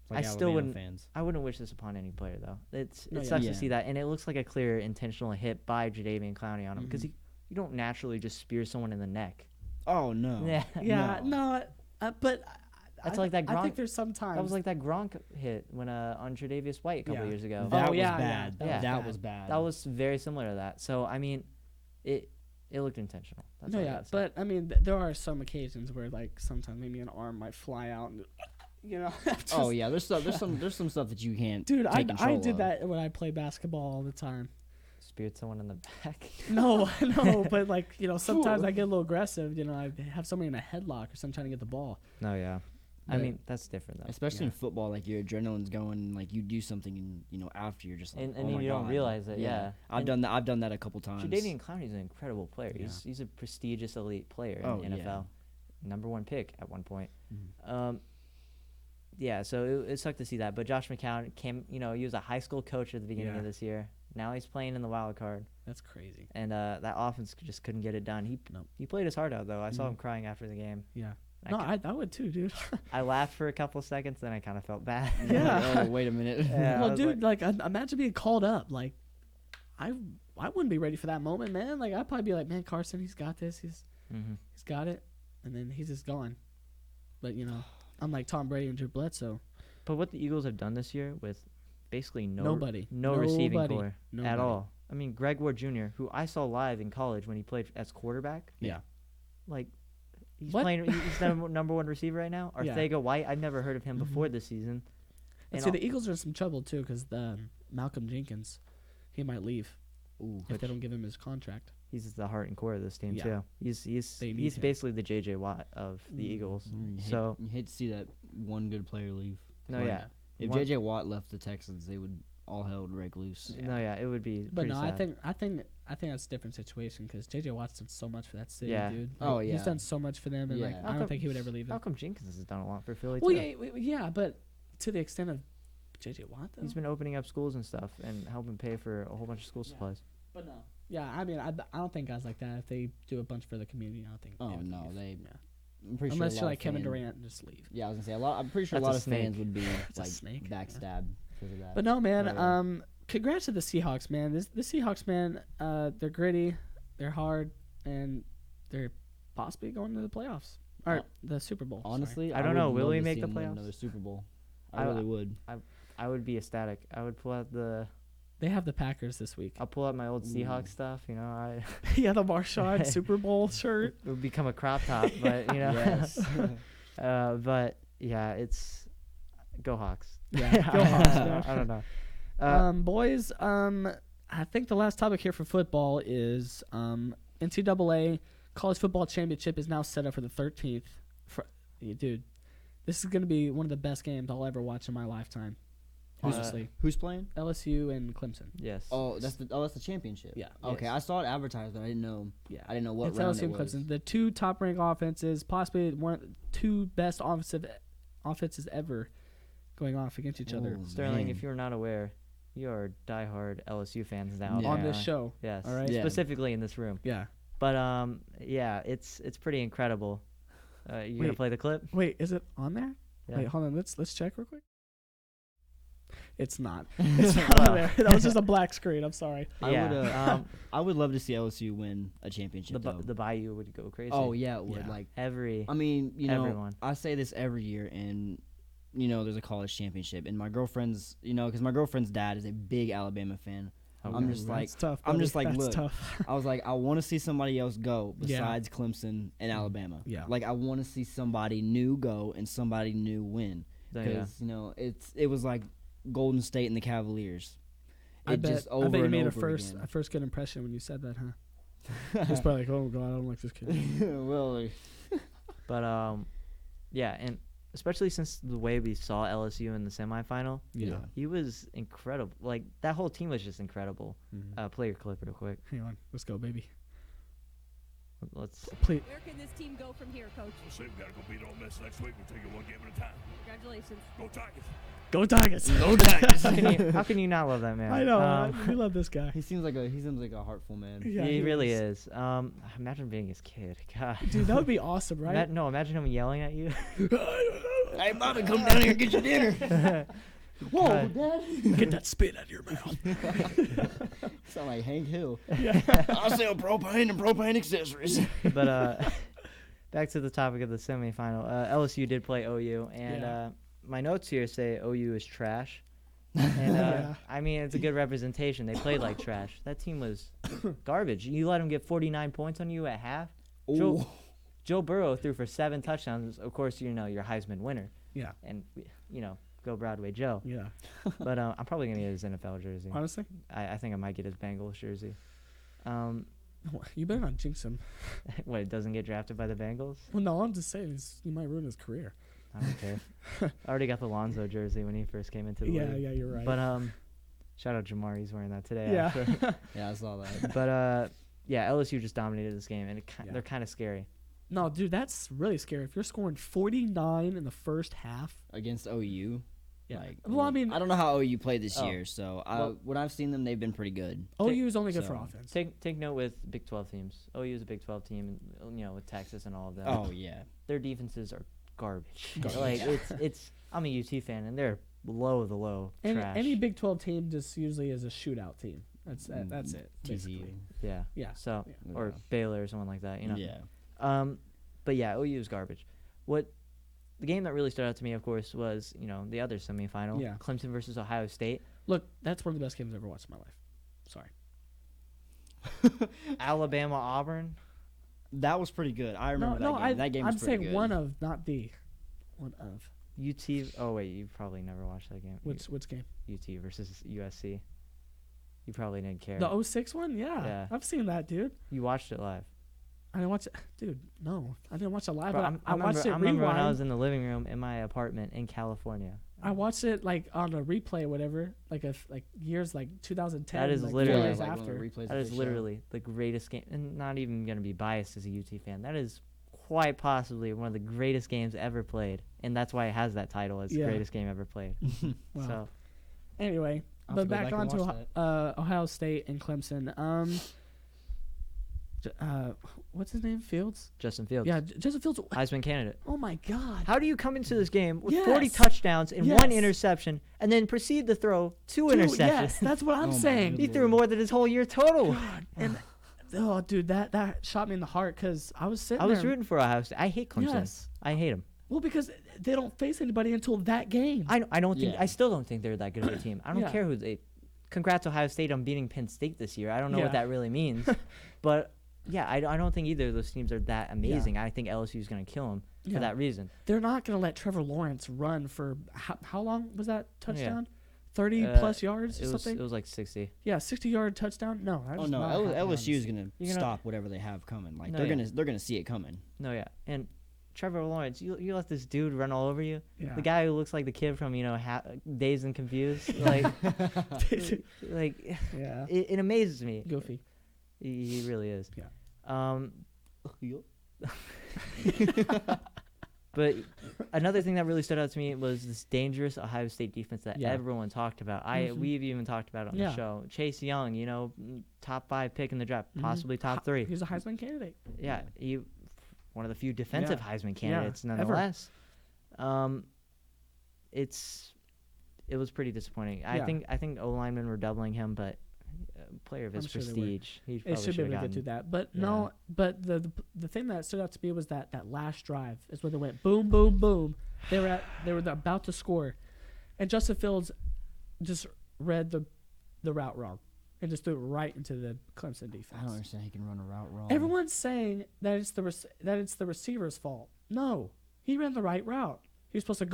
S3: like
S2: I still wouldn't.
S3: Fans.
S2: I wouldn't wish this upon any player though. It sucks to see that, and it looks like a clear intentional hit by Jadeveon Clowney on him because you don't naturally just spear someone in the neck.
S3: Oh no.
S1: Yeah. No. But
S2: that's like that Gronk.
S1: I think there's sometimes
S2: that was like that Gronk hit when on Tre'Davious White a couple years ago.
S3: That was bad.
S2: Yeah.
S3: That was bad.
S2: That was very similar to that. So I mean, it looked intentional. That's
S1: but I mean, there are some occasions where sometimes maybe an arm might fly out and.
S3: Oh yeah, there's some stuff that you can't.
S1: Dude,
S3: take
S1: I did
S3: of.
S1: that when I play basketball all the time.
S2: Speared someone in the back.
S1: No, but sometimes I get a little aggressive. I have somebody in a headlock or something trying to get the ball.
S2: No, yeah. I mean, that's different though.
S3: Especially in football, your adrenaline's going, you do something and after you're just
S2: and then you don't realize it. Yeah.
S3: I've done that a couple times.
S2: Jadeveon Clowney's an incredible player.
S1: Yeah.
S2: He's a prestigious elite player in the NFL. Number 1 pick at one point.
S3: Mm-hmm.
S2: Yeah, so it sucked to see that. But Josh McCown came, he was a high school coach at the beginning of this year. Now he's playing in the wild card.
S1: That's crazy.
S2: And that offense just couldn't get it done. He played his heart out, though. I saw him crying after the game.
S1: Yeah. I would too, dude.
S2: I laughed for a couple of seconds, then I kind of felt bad.
S1: Yeah.
S3: Oh, wait a minute.
S2: Yeah,
S1: well, dude, imagine being called up. I wouldn't be ready for that moment, man. I'd probably be like, man, Carson, he's got this. He's got it. And then he's just gone. But, I'm like Tom Brady and Drew Bledsoe.
S2: But what the Eagles have done this year with basically no receiving core at all. I mean, Greg Ward Jr., who I saw live in college when he played as quarterback.
S1: Yeah.
S2: He's playing. He's the number 1 receiver right now. Arthega White. I've never heard of him before this season.
S1: And see, the Eagles are in some trouble too because Malcolm Jenkins, he might leave if they don't give him his contract.
S2: He's the heart and core of this team too. He's basically the J.J. Watt of the Eagles.
S3: You hate to see that one good player leave.
S2: No, yeah.
S3: If J.J. Watt left the Texans, they would all hell would break loose.
S2: Yeah. No, yeah, it would be.
S1: But no,
S2: sad.
S1: I think that's a different situation because J.J. Watt's done so much for that city, dude.
S3: He's
S1: done so much for them, and I don't think he would ever leave them.
S2: Malcolm Jenkins has done a lot for Philly
S1: well,
S2: too.
S1: Yeah, but to the extent of J.J. Watt, though.
S2: He's been opening up schools and stuff and helping pay for a whole bunch of school supplies.
S1: But no. Yeah, I mean, I don't think guys like that, if they do a bunch for the community, I don't think.
S3: Oh no, I'm pretty
S1: unless
S3: sure
S1: you're like Kevin Durant, just leave.
S3: Yeah, I was gonna say I'm pretty sure a lot of fans would be backstab because of that.
S1: But no, man. Congrats to the Seahawks, man. The Seahawks, man. They're gritty, they're hard, and they're possibly going to the playoffs or the Super Bowl.
S3: Honestly,
S2: I don't know. Will we make the playoffs?
S3: Another Super Bowl. I really would.
S2: I would be ecstatic. I would pull out the.
S1: They have the Packers this week.
S2: I'll pull out my old Seahawks stuff, the
S1: Marshawn Super Bowl shirt.
S2: It would become a crop top, but
S3: Yes.
S2: but yeah, it's go Hawks.
S1: Yeah, go Hawks.
S2: I don't know.
S1: Boys, I think the last topic here for football is NCAA College Football Championship is now set up for the 13th. Dude, this is going to be one of the best games I'll ever watch in my lifetime. Honestly,
S3: Who's playing?
S1: LSU and Clemson.
S2: Yes.
S3: Oh, that's the championship.
S1: Yeah.
S3: Okay,
S2: Yes.
S3: I saw it advertised, but I didn't know.
S1: Yeah.
S3: I didn't know what
S1: It's
S3: round
S1: LSU
S3: it
S1: and
S3: was.
S1: Clemson, the two top-ranked offenses, possibly two best offenses ever, going off against each other
S3: Ooh,
S2: Sterling,
S3: man.
S2: if you're not aware, you are diehard LSU fans now.
S3: Yeah.
S1: on this show.
S2: Yes.
S1: All right.
S3: Yeah.
S2: Specifically in this room.
S1: Yeah.
S2: But yeah, it's pretty incredible. You gonna
S1: Wait.
S2: play the clip?
S1: Wait, is it on there?
S2: Yeah.
S1: Wait, hold on. Let's check real quick. It's not. It's not on there. That was just a black screen. I'm sorry.
S2: Yeah.
S3: I would love to see LSU win a championship.
S2: The Bayou would go crazy.
S3: Oh yeah, it would.
S1: Yeah.
S3: Like,
S2: Every
S3: I mean,
S2: everyone.
S3: I say this every year, and there's a college championship, and my girlfriend's, because my girlfriend's dad is a big Alabama fan. I'm just like,
S1: That's tough.
S3: I'm
S1: buddy.
S3: just like,
S1: That's
S3: look,
S1: tough.
S3: I was like, I want to see somebody else go
S1: Yeah.
S3: besides Clemson and Alabama.
S1: Yeah.
S3: Like, I want to see somebody new go and somebody new win,
S2: Yeah.
S3: because it was like Golden State and the Cavaliers.
S1: I bet
S3: just over
S1: you
S3: and
S1: made
S3: over
S1: a
S3: again.
S1: first good impression when you said that, huh? It's probably like, oh god, I don't like this kid.
S3: Well,
S2: But yeah, and especially since the way we saw LSU in the semifinal,
S1: Yeah.
S2: he was incredible. Like that whole team was just incredible. Play your clip real quick.
S1: Hang on. Let's go, baby.
S2: Let's.
S1: Please.
S4: Where can this team go from here, Coach?
S5: We'll see. We got to go beat Ole Miss next week. We'll take it one game at a time.
S4: Congratulations.
S5: Go Tigers.
S1: Go Tigers.
S3: no Tigers.
S2: How can you not love that man?
S1: I know. We love this guy.
S3: He seems like a heartful man.
S1: Yeah,
S2: he really is. Imagine being his kid. God.
S1: Dude, that would be awesome, right?
S2: Imagine him yelling at you.
S3: Hey, Bobby, come down here and get your dinner. Whoa,
S2: God.
S3: Dad.
S1: Get that spit out of your mouth.
S3: Sound like Hank Hill.
S1: Yeah.
S3: I sell propane and propane accessories.
S2: But back to the topic of the semifinal. LSU did play OU, and
S1: Yeah.
S2: my notes here say OU is trash. And
S1: Yeah.
S2: I mean, it's a good representation. They played like trash. That team was garbage. You let them get 49 points on you at half.
S3: Ooh.
S2: Joe Burrow threw for 7 touchdowns. Of course, your Heisman winner.
S1: Yeah.
S2: And go Broadway Joe.
S1: Yeah.
S2: But I'm probably gonna get his NFL jersey.
S1: Honestly,
S2: I think I might get his Bengals jersey.
S1: you better not jinx him.
S2: What, it doesn't get drafted by the Bengals?
S1: Well, no, I'm just saying you might ruin his career.
S2: I don't care. I already got the Lonzo jersey when he first came into the
S1: Yeah,
S2: league.
S1: yeah, you're right.
S2: But shout out Jamar, he's wearing that today.
S1: Yeah.
S2: Actually.
S3: Yeah, I saw that.
S2: But yeah, LSU just dominated this game, and
S1: Yeah.
S2: they're kind of scary.
S1: No, dude, that's really scary. If you're scoring 49 in the first half.
S3: Against OU.
S1: Yeah.
S3: Like,
S1: Well, I mean,
S3: I don't know how OU played this
S2: Oh.
S3: year, so
S2: Well-
S3: when I've seen them, they've been pretty good.
S1: OU is only good for
S3: so-
S1: offense.
S2: Take note with Big 12 teams. OU is a Big 12 team, and, with Texas and all of that.
S3: Oh yeah.
S2: Their defenses are garbage.
S1: Garbage.
S2: Like it's. I'm a UT fan, and they're low of the low trash.
S1: Any Big 12 team just usually is a shootout team. That's it.
S3: TCU.
S1: Basically.
S2: Yeah.
S1: Yeah.
S2: So
S3: Yeah.
S2: or Baylor or someone like that.
S3: Yeah.
S2: But yeah, OU is garbage. The game that really stood out to me, of course, was the other semifinal.
S1: Yeah.
S2: Clemson versus Ohio State.
S1: Look, that's one of the best games I've ever watched in my life. Sorry.
S2: Alabama Auburn.
S3: That was pretty good. I remember that game. That game was
S1: I'm
S3: pretty
S1: saying
S3: good.
S1: one of, not the. One of.
S2: UT. Oh wait, you probably never watched that game.
S1: Which game?
S2: UT versus USC. You probably didn't care.
S1: The 06 one? Yeah.
S2: Yeah.
S1: I've seen that, dude.
S2: You watched it live.
S1: I didn't watch it. Dude, no. I didn't watch it live.
S2: Bro,
S1: but I
S2: remember,
S1: watched it
S2: I remember when I
S1: rewind.
S2: was in the living room in my apartment in California.
S1: I watched it like on a replay or whatever, like years like 2010.
S2: That is
S1: like
S2: literally-
S1: 4 years
S3: like one of the
S1: after.
S3: replays
S2: That
S3: of
S2: is
S3: the show.
S2: literally the greatest game, and not even going to be biased as a UT fan. That is quite possibly one of the greatest games ever played, and that's why it has that title as the
S1: Yeah.
S2: greatest game ever played.
S1: Wow.
S2: So
S1: Anyway,
S3: I'll have
S1: but
S3: to go
S1: back
S3: back and
S1: on to
S3: watch
S1: Ohio State and Clemson. What's his name? Fields?
S2: Justin Fields,
S1: Yeah, Justin Fields.
S2: Heisman candidate.
S1: Oh my God.
S2: How do you come into this game with 40
S1: Yes.
S2: touchdowns and one
S1: Yes.
S2: interception, and then proceed to throw two
S1: Dude,
S2: interceptions?
S1: yes, that's what I'm
S3: Oh my
S1: saying.
S2: He
S3: good
S2: threw
S3: Lord.
S2: more than his whole year total.
S1: God, and oh, dude, that shot me in the heart because I was sitting
S2: I was
S1: there.
S2: rooting for Ohio State. I hate Clemson.
S1: Yes.
S2: I hate them.
S1: Well, because they don't face anybody until that game.
S2: I don't think.
S3: Yeah.
S2: I still don't think they're that good of a team. I don't
S1: Yeah.
S2: care who they. Congrats Ohio State on beating Penn State this year. I don't know
S1: Yeah.
S2: what that really means, but yeah, I don't think either of those teams are that amazing. I think LSU is going to kill them
S1: Yeah.
S2: for that reason.
S1: They're not going to let Trevor Lawrence run for how long was that touchdown? 30
S2: Uh,
S1: plus yards or
S2: It
S1: something?
S2: was like 60.
S1: Yeah, 60-yard touchdown. No, that
S3: Oh
S1: was
S3: no,
S1: not happening on
S3: LSU is
S1: this.
S3: gonna
S2: You're gonna-
S3: stop whatever they have coming. Like
S2: No,
S3: they're
S2: yeah.
S3: gonna see it coming.
S2: No, yeah, and Trevor Lawrence, you let this dude run all over you.
S1: Yeah.
S2: The guy who looks like the kid from Dazed and Confused, like,
S1: Yeah.
S2: it amazes me.
S1: Goofy.
S2: He really is.
S1: Yeah.
S2: But another thing that really stood out to me was this dangerous Ohio State defense that
S1: Yeah.
S2: everyone talked about.
S1: Mhm.
S2: We've even talked about it on
S1: Yeah.
S2: the show. Chase Young, top 5 pick in the draft,
S1: Mhm.
S2: possibly top 3.
S1: He's a Heisman candidate.
S2: Yeah, he one of the few defensive Heisman candidates,
S1: ever.
S2: nonetheless. It was pretty disappointing.
S1: Yeah.
S2: I think O linemen were doubling him, but player of his
S1: I'm sure they were.
S2: prestige, he
S1: It
S2: probably
S1: should be able to
S2: gotten.
S1: get through that. But
S2: Yeah.
S1: no, but the thing that stood out to me was that last drive is where they went boom, boom, boom. They were about to score, and Justin Fields just read the route wrong and just threw it right into the Clemson defense.
S3: I don't understand how he can run a route wrong.
S1: Everyone's saying that it's the receiver's fault. No, he ran the right route. He was supposed to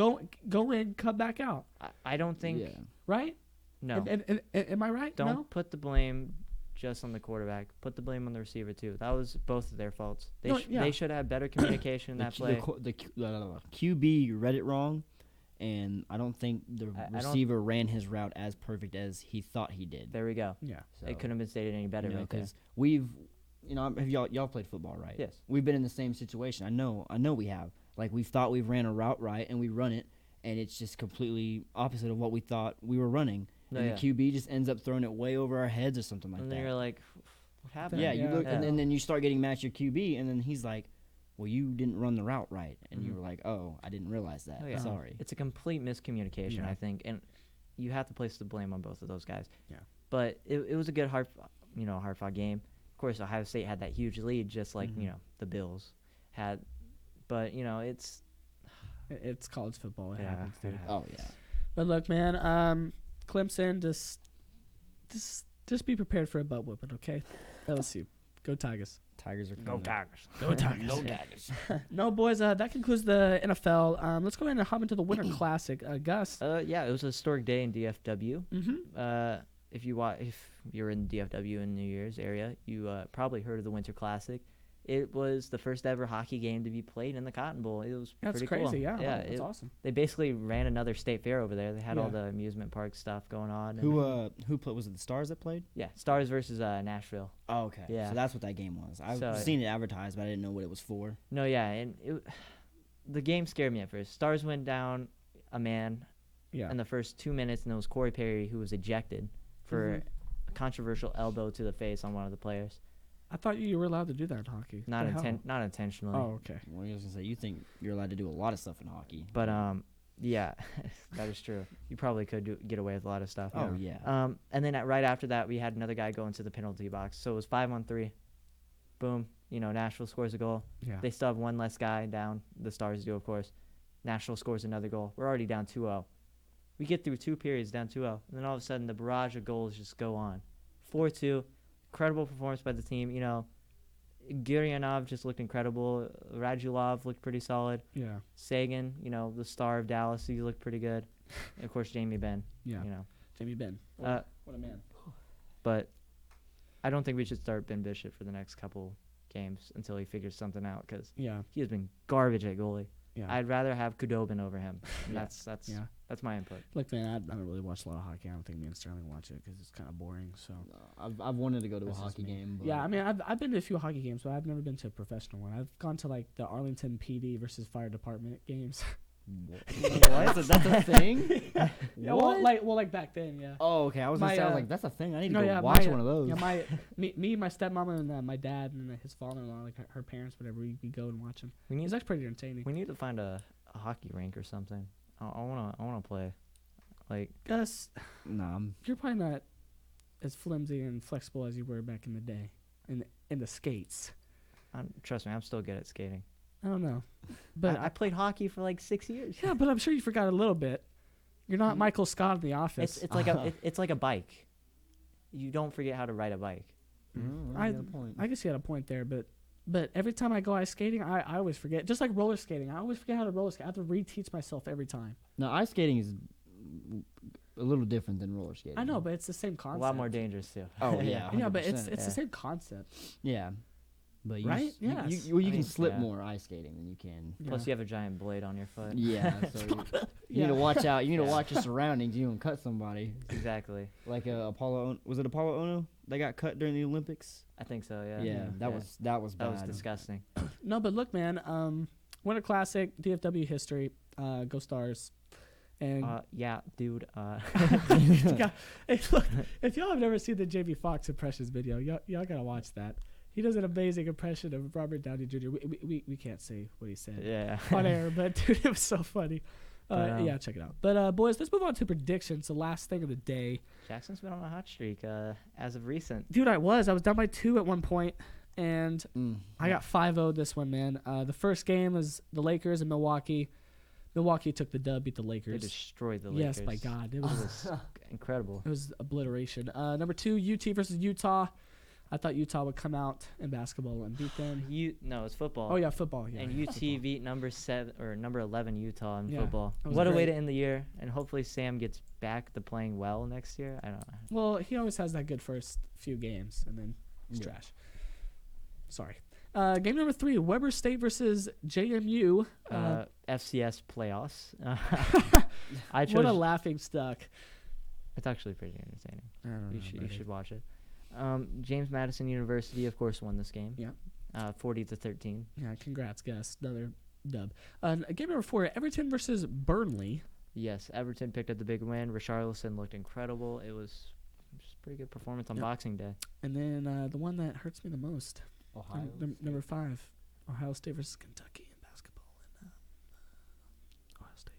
S1: go in, come back out,
S2: I don't think.
S3: Yeah.
S1: right?
S2: No.
S1: Am I right?
S2: Don't
S1: No?
S2: put the blame just on the quarterback. Put the blame on the receiver too. That was both of their faults.
S1: No, yeah.
S2: They should have better communication in that play.
S3: The QB read it wrong, and I don't think the
S2: I don't-
S3: receiver ran his route as perfect as he thought he did.
S2: There we go.
S1: Yeah.
S3: So,
S2: It couldn't have been stated any better right there.
S3: because we've, have y'all played football, right?
S2: Yes.
S3: We've been in the same situation. I know we have. Like, we thought we've ran a route right, and we run it, and it's just completely opposite of what we thought we were running.
S2: No,
S3: And
S2: yeah.
S3: the QB just ends up throwing it way over our heads or something like
S2: And
S3: that.
S2: then you're like, what happened?
S3: Yeah, you
S1: Yeah.
S3: look,
S2: Yeah.
S3: and then you start getting mad at your QB, and then he's like, "Well, you didn't run the route right," and you
S2: Mhm.
S3: were like, "Oh, I didn't realize that.
S2: Oh, yeah.
S3: Sorry."
S2: It's a complete miscommunication,
S1: Yeah.
S2: I think, and you have to place the blame on both of those guys.
S1: Yeah.
S2: But it was a good hard-fought game. Of course, Ohio State had that huge lead, just like
S1: Mhm.
S2: the Bills had. But
S1: It's college football. It
S2: Yeah,
S1: happens, dude.
S2: it
S3: Oh yeah.
S1: But look, man, Clemson, just be prepared for a butt whooping, okay? LSU, go Tigers.
S3: Tigers are coming.
S2: Tigers.
S1: Go Tigers.
S3: Go Tigers.
S1: No, boys, that concludes the NFL. Let's go ahead and hop into the Winter Classic. Gus.
S2: Yeah, it was a historic day in DFW.
S1: Mm-hmm.
S2: If you're in DFW in New Year's area, you probably heard of the Winter Classic. It was the first ever hockey game to be played in the Cotton Bowl. It was
S1: That's
S2: pretty
S1: crazy.
S2: cool.
S1: Yeah,
S2: yeah.
S1: that's awesome.
S2: They basically ran another state fair over there. They had all
S1: Yeah.
S2: the amusement park stuff going on. and-
S3: Who played? Was it the Stars that played?
S2: Yeah, Stars versus Nashville.
S3: Oh, okay.
S2: Yeah.
S3: So that's what that game was. I've
S2: So-
S3: seen it advertised, but I didn't know what it was for.
S2: No, yeah, and the game scared me at first. Stars went down a man
S1: Yeah.
S2: in the first 2 minutes, and it was Corey Perry who was ejected for
S1: Mhm.
S2: a controversial elbow to the face on one of the players.
S1: I thought you were allowed to do that in hockey.
S2: Not
S1: The hell?
S2: not intentionally.
S1: Oh, okay.
S3: Well, I was gonna say you think you're allowed to do a lot of stuff in hockey.
S2: But yeah, that is true. You probably could get away with a lot of stuff.
S3: Oh yeah.
S2: And then right after that, we had another guy go into the penalty box. So it was 5-on-3. Boom. Nashville scores a goal.
S1: Yeah.
S2: They still have one less guy down. The Stars do, of course. Nashville scores another goal. We're already down 2-0. We get through 2 periods down 2-0. And then all of a sudden, the barrage of goals just go on. 4-2. Incredible performance by the team. Gurianov just looked incredible. Radulov looked pretty solid.
S1: Yeah.
S2: Sagan, the star of Dallas, he looked pretty good. And of course, Jamie Benn.
S1: Yeah. Jamie Benn.
S2: Uh,
S1: What a man.
S2: But I don't think we should start Ben Bishop for the next couple games until he figures something out, because
S1: Yeah.
S2: he has been garbage at goalie.
S1: Yeah.
S2: I'd rather have Kudobin over him. And
S1: Yeah.
S2: that's my input.
S1: Look, man, I don't really watch a lot of hockey. I don't think me and Sterling watch it because it's kind of boring. So.
S3: I've wanted to go to a
S1: That's just
S3: hockey
S1: me.
S3: game. But
S1: Yeah, I mean, I've been to a few hockey games, but I've never been to a professional one. I've gone to like the Arlington PD versus Fire Department games.
S3: what? That's a thing?
S1: Yeah,
S3: What?
S1: like back then, yeah.
S3: Oh, okay. I was gonna
S1: My,
S3: say, I was like, that's a thing. I need to
S1: No,
S3: go
S1: yeah,
S3: watch
S1: my,
S3: one of those.
S1: Yeah, me, my stepmom, and my dad, and his father-in-law, like her parents, whatever. We go and watch them.
S2: We need
S1: It's actually pretty entertaining.
S2: we need to find a hockey rink or something. I wanna play. Like,
S1: Gus,
S3: Nah,
S1: you're probably not as flimsy and flexible as you were back in the day, in the skates.
S2: trust me, I'm still good at skating.
S1: I don't know, but
S2: I played hockey for like 6 years.
S1: yeah, but I'm sure you forgot a little bit. You're not Michael Scott in The Office.
S2: It's like it's like a bike. You don't forget how to ride a bike.
S1: I guess you had a point there, but every time I go ice skating, I always forget. Just like roller skating, I always forget how to roller skate. I have to reteach myself every time.
S3: No, ice skating is a little different than roller skating.
S1: I know, but it's the same
S2: A
S1: concept.
S2: lot more dangerous too.
S3: Oh yeah.
S1: Yeah, but it's
S3: 100%.
S1: the
S2: Yeah.
S1: same concept.
S3: Yeah. But you
S1: Right?
S3: s- you,
S1: Yes.
S3: you, well, you
S2: I
S3: can
S2: mean,
S3: slip
S2: yeah.
S3: more ice skating than you can.
S2: Plus, you have a giant blade on your foot.
S3: Yeah, so you
S1: Yeah.
S3: need to watch out. You need to
S2: Yeah.
S3: watch your surroundings. You don't cut somebody.
S2: Exactly.
S3: Like was it Apollo Ono that got cut during the Olympics?
S2: I think so. Yeah.
S3: Yeah, that was bad.
S2: That was disgusting.
S1: No, but look, man. Winter Classic, DFW history. Go Stars. And
S2: Yeah, dude.
S1: God, hey, look, if y'all have never seen the Jamie Foxx impressions video, y'all gotta watch that. He does an amazing impression of Robert Downey Jr. We can't say what he said
S2: Yeah.
S1: on air, but dude, it was so funny.
S2: But,
S1: Yeah, check it out. But boys, let's move on to predictions. The last thing of the day.
S2: Jackson's been on a hot streak as of recent.
S1: Dude, I was down by 2 at one point, and
S3: Mm.
S1: I got 5-0 this one, man. The first game was the Lakers and Milwaukee. Milwaukee took the dub, beat the
S2: They
S1: Lakers.
S2: destroyed the Lakers.
S1: Yes, by God, it
S2: It
S1: was
S2: was incredible.
S1: it was obliteration. Number 2, UT versus Utah. I thought Utah would come out in basketball and beat them.
S2: No, it's football.
S1: Oh yeah, football. Yeah,
S2: And UT beat number 11 Utah in
S1: Yeah,
S2: football.
S1: that was
S2: What a way
S1: great.
S2: to end the year! And hopefully Sam gets back to playing well next year. I don't know.
S1: Well, he always has that good first few games, and then he's
S3: Yeah.
S1: trash. Sorry. Game number 3, Weber State versus JMU.
S2: FCS playoffs. I
S1: What a
S2: chose.
S1: laughing stock.
S2: It's actually pretty entertaining.
S1: I don't know,
S2: You should watch it. James Madison University, of course, won this game.
S1: Yeah.
S2: 40-13.
S1: Yeah, congrats, Gus. Another dub. Game number 4, Everton versus Burnley.
S2: Yes, Everton picked up the big win. Richarlison looked incredible. It was just a pretty good performance on
S1: Yep.
S2: Boxing Day.
S1: And then the one that hurts me the most,
S3: Ohio.
S1: number 5, Ohio State versus Kentucky in basketball. And Ohio State.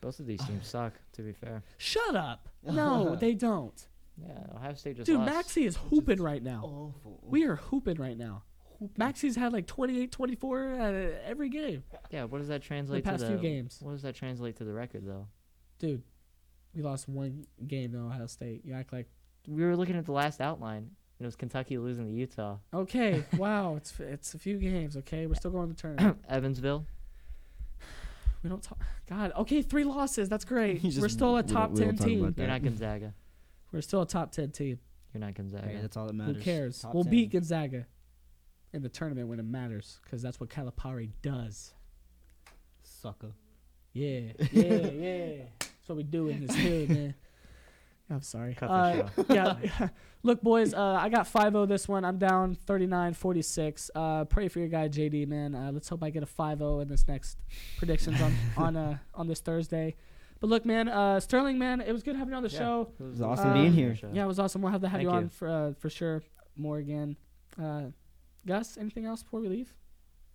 S2: Both of these teams suck, to be fair.
S1: Shut up. No, they don't.
S2: Yeah, Ohio State just
S1: Dude,
S2: lost.
S1: Maxie is hooping right now.
S3: Awful.
S1: We are hooping right now. Maxie's had like 28, 24 every game.
S2: Yeah, what does that translate
S1: past
S2: to
S1: few games.
S2: What does that translate to the record, though?
S1: Dude, we lost one game to Ohio State. You act like,
S2: We were looking at the last outline, and it was Kentucky losing to Utah.
S1: okay, wow, it's a few games, okay? We're still going to the tournament.
S2: Evansville.
S1: We don't talk. God, okay, 3 losses. That's great.
S3: You just-
S1: We're still a
S3: we don't-
S1: top
S3: we don't
S1: 10
S3: talk
S1: team.
S3: about
S2: You're
S3: that.
S2: not Gonzaga.
S1: We're still a top 10 team.
S2: You're not Gonzaga.
S3: Hey, that's all that matters.
S1: Who cares?
S3: Top
S1: We'll
S3: 10.
S1: beat Gonzaga in the tournament when it matters, because that's what Calipari does.
S3: Sucker.
S1: Yeah, yeah. That's what we do in this hood, man. I'm sorry.
S2: Cut the show.
S1: Yeah. Look, boys, I got 5-0 this one. I'm down 39-46. Pray for your guy, JD, man. Let's hope I get a 5-0 in this next predictions on this Thursday. But look, man, Sterling, man, it was good having you on the show.
S2: It
S3: was awesome being here.
S1: Yeah, it was awesome. We'll have to have
S2: Thank
S1: you
S2: you.
S1: on for sure more again. Gus, anything else before we leave?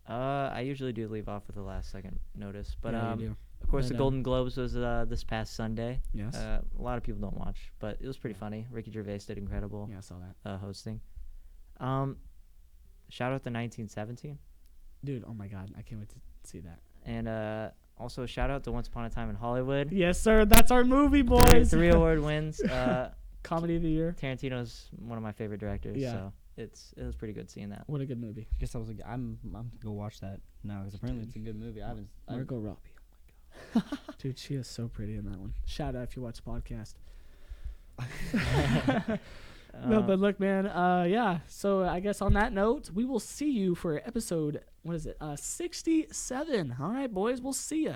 S2: I usually do leave off with a last second notice, but
S1: Yeah, you do.
S2: of course
S1: But,
S2: the Golden Globes was this past Sunday.
S1: Yes.
S2: A lot of people don't watch, but it was pretty funny. Ricky Gervais did incredible
S1: Yeah, I saw that.
S2: hosting. Shout out to 1917,
S1: Dude, oh my God, I can't wait to see that.
S2: and also shout out to Once Upon a Time in Hollywood.
S1: Yes, sir. That's our movie, boys.
S2: 3 award wins.
S1: Comedy of the year.
S2: Tarantino's one of my favorite directors,
S1: Yeah.
S2: so it was pretty good seeing that.
S1: What a good movie.
S3: I guess I'm gonna go watch that now because apparently it's a good movie. I
S1: Margot Robbie. Oh my God. Dude, she is so pretty in that one. Shout out if you watch the podcast. No, but look, man. Yeah. So I guess on that note, we will see you for episode. What is it? 67. All right, boys. We'll see ya.